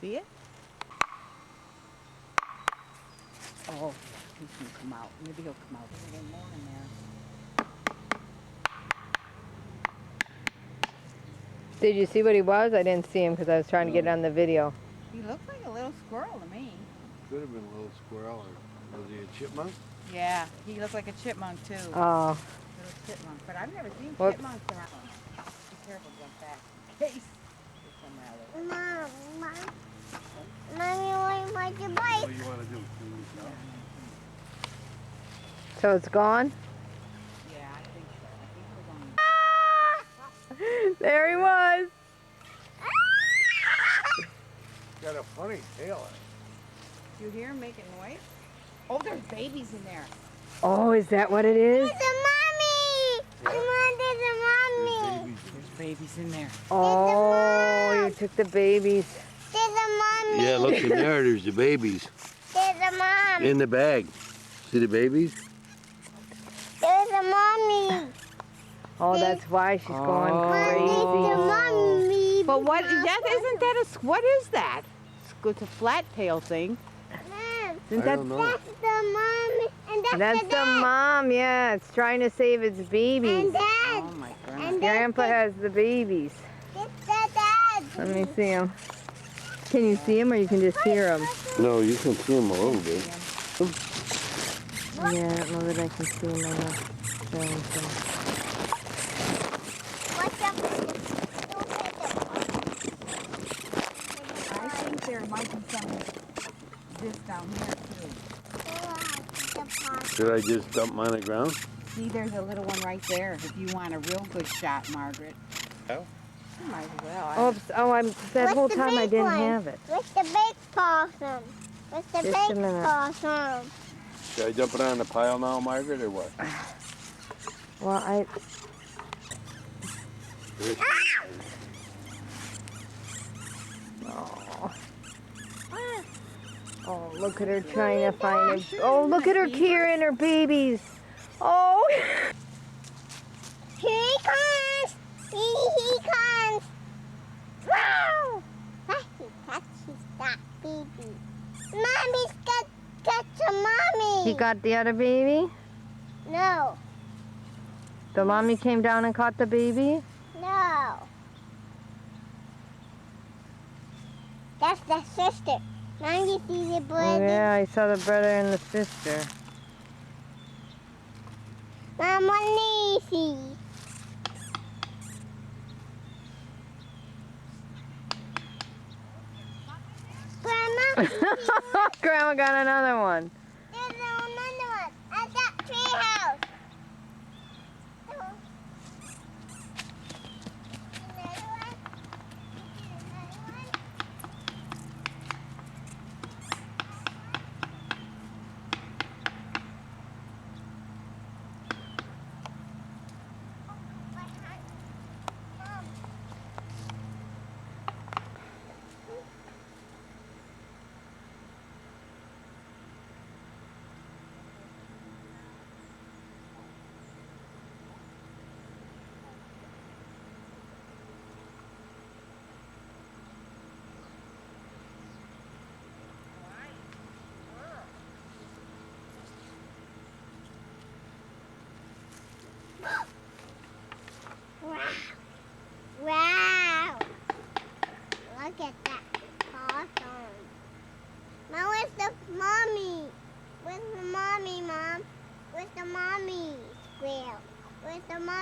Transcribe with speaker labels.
Speaker 1: see it? Oh, he's gonna come out. Maybe he'll come out. There's a little more in there.
Speaker 2: Did you see what he was? I didn't see him because I was trying to get it on the video.
Speaker 1: He looks like a little squirrel to me.
Speaker 3: Could have been a little squirrel, or was he a chipmunk?
Speaker 1: Yeah, he looked like a chipmunk too.
Speaker 2: Oh.
Speaker 1: Little chipmunk, but I've never seen
Speaker 2: Whoops.
Speaker 1: chipmunks around. Be careful, jump back. Case.
Speaker 4: Mom, Mommy, where's your bike?
Speaker 3: What do you want to do? Clean this up?
Speaker 2: So it's gone?
Speaker 1: Yeah, I think so. I think we're going.
Speaker 2: There he was.
Speaker 3: Got a funny tail.
Speaker 1: You hear him making noise? Oh, there's babies in there.
Speaker 2: Oh, is that what it is?
Speaker 4: There's a mommy! Come on, there's a mommy!
Speaker 1: There's babies in there.
Speaker 2: Oh, you took the babies.
Speaker 4: There's a mommy!
Speaker 3: Yeah, look in there. There's the babies
Speaker 4: There's a mom!
Speaker 3: in the bag. See the babies?
Speaker 4: There's a mommy!
Speaker 2: Oh, that's why she's going
Speaker 4: There's
Speaker 2: crazy.
Speaker 4: a mommy!
Speaker 1: But what? That isn't that a? What is that? It's a flat tail thing.
Speaker 4: Mom,
Speaker 1: Isn't
Speaker 3: I
Speaker 1: that?
Speaker 3: don't know.
Speaker 4: that's the mommy! And
Speaker 2: That's
Speaker 4: the
Speaker 2: the
Speaker 4: dad!
Speaker 2: mom, yeah. It's trying to save its babies.
Speaker 4: And dad!
Speaker 1: Oh my goodness.
Speaker 4: And
Speaker 2: Grandpa has the babies.
Speaker 4: It's the dad!
Speaker 2: Let me see them. Can you see them or you can just hear them?
Speaker 3: No, you can see them a little bit.
Speaker 2: Yeah, I don't know that I can see them enough.
Speaker 4: What's up?
Speaker 1: I think there might be some this down here too.
Speaker 3: Should I just dump mine on the ground?
Speaker 1: See, there's a little one right there. If you want a real good shot, Margaret.
Speaker 3: Oh.
Speaker 1: You might as well.
Speaker 2: Oops. Oh, that
Speaker 4: What's
Speaker 2: whole
Speaker 4: the
Speaker 2: time I
Speaker 4: big
Speaker 2: didn't
Speaker 4: one?
Speaker 2: have it.
Speaker 4: What's the big possum? What's the
Speaker 2: Just a
Speaker 4: big
Speaker 2: minute.
Speaker 4: possum?
Speaker 3: Should I dump it on the pile now, Margaret, or what?
Speaker 2: Well, Oh, look at her trying to find it. Oh, look at her carrying her babies. Oh.
Speaker 4: Here he comes! He comes! Wow! He touches that baby. Mommy's got a mommy!
Speaker 2: He got the other baby?
Speaker 4: No,
Speaker 2: The mommy came down and caught the baby?
Speaker 4: no. That's the sister. Now you see the
Speaker 2: Oh,
Speaker 4: brother.
Speaker 2: yeah, I saw the brother and the sister.
Speaker 4: Mama lazy. Grandma,
Speaker 2: Grandma got another one.
Speaker 4: there's another one at that tree house. Another one? Another one? Mom. Wow! Look at that possum. Mom, where's the mommy? Where's the mommy, Mom? Where's the mommy squirrel? Where's the mommy?